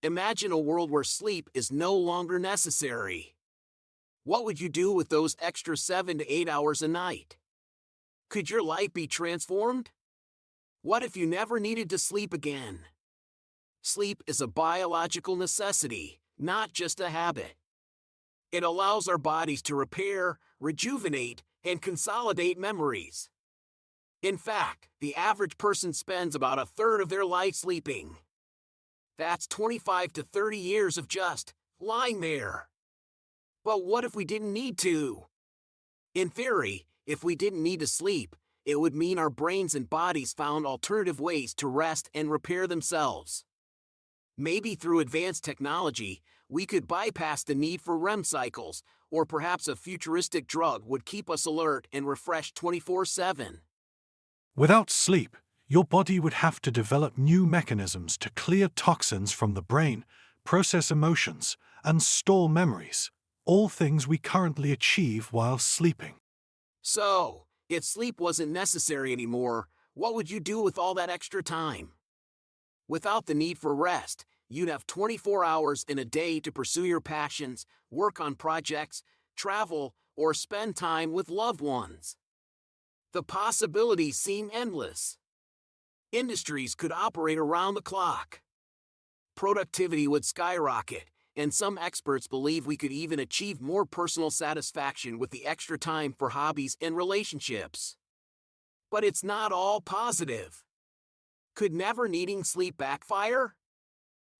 Imagine a world where sleep is no longer necessary. What would you do with those extra 7 to 8 hours a night? Could your life be transformed? What if you never needed to sleep again? Sleep is a biological necessity, not just a habit. It allows our bodies to repair, rejuvenate, and consolidate memories. In fact, the average person spends about a third of their life sleeping. That's 25 to 30 years of just lying there. But what if we didn't need to? In theory, if we didn't need to sleep, it would mean our brains and bodies found alternative ways to rest and repair themselves. Maybe through advanced technology, we could bypass the need for REM cycles, or perhaps a futuristic drug would keep us alert and refreshed 24/7. Without sleep, your body would have to develop new mechanisms to clear toxins from the brain, process emotions, and store memories, all things we currently achieve while sleeping. So, if sleep wasn't necessary anymore, what would you do with all that extra time? Without the need for rest, you'd have 24 hours in a day to pursue your passions, work on projects, travel, or spend time with loved ones. The possibilities seem endless. Industries could operate around the clock. Productivity would skyrocket, and some experts believe we could even achieve more personal satisfaction with the extra time for hobbies and relationships. But it's not all positive. Could never needing sleep backfire?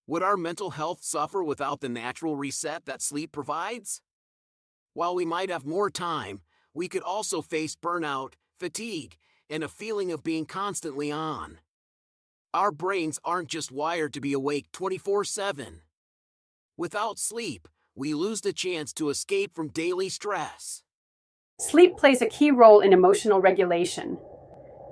Would our mental health suffer without the natural reset that sleep provides? While we might have more time, we could also face burnout, fatigue, and a feeling of being constantly on. Our brains aren't just wired to be awake 24/7. Without sleep, we lose the chance to escape from daily stress. Sleep plays a key role in emotional regulation.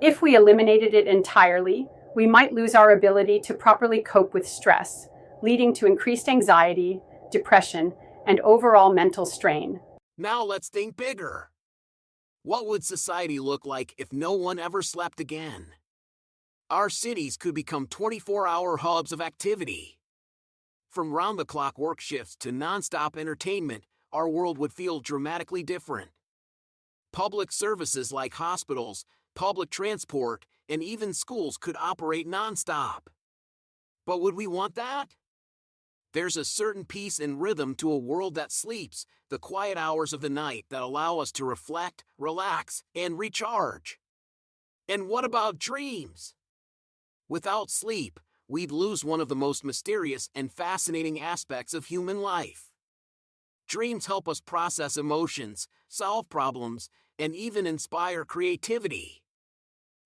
If we eliminated it entirely, we might lose our ability to properly cope with stress, leading to increased anxiety, depression, and overall mental strain. Now let's think bigger. What would society look like if no one ever slept again? Our cities could become 24-hour hubs of activity. From round-the-clock work shifts to non-stop entertainment, our world would feel dramatically different. Public services like hospitals, public transport, and even schools could operate non-stop. But would we want that? There's a certain peace and rhythm to a world that sleeps, the quiet hours of the night that allow us to reflect, relax, and recharge. And what about dreams? Without sleep, we'd lose one of the most mysterious and fascinating aspects of human life. Dreams help us process emotions, solve problems, and even inspire creativity.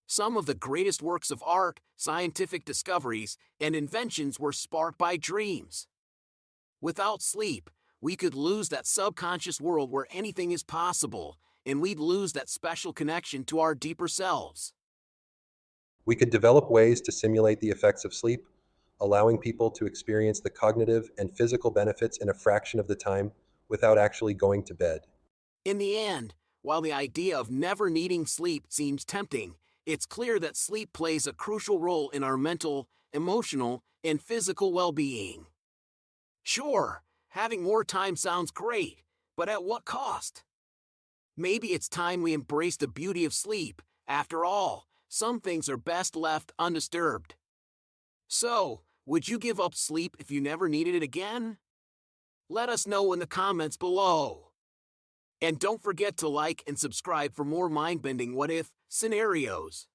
Some of the greatest works of art, scientific discoveries, and inventions were sparked by dreams. Without sleep, we could lose that subconscious world where anything is possible, and we'd lose that special connection to our deeper selves. We could develop ways to simulate the effects of sleep, allowing people to experience the cognitive and physical benefits in a fraction of the time without actually going to bed. In the end, while the idea of never needing sleep seems tempting, it's clear that sleep plays a crucial role in our mental, emotional, and physical well-being. Sure, having more time sounds great, but at what cost? Maybe it's time we embrace the beauty of sleep. After all, some things are best left undisturbed. So, would you give up sleep if you never needed it again? Let us know in the comments below. And don't forget to like and subscribe for more mind-bending what-if scenarios.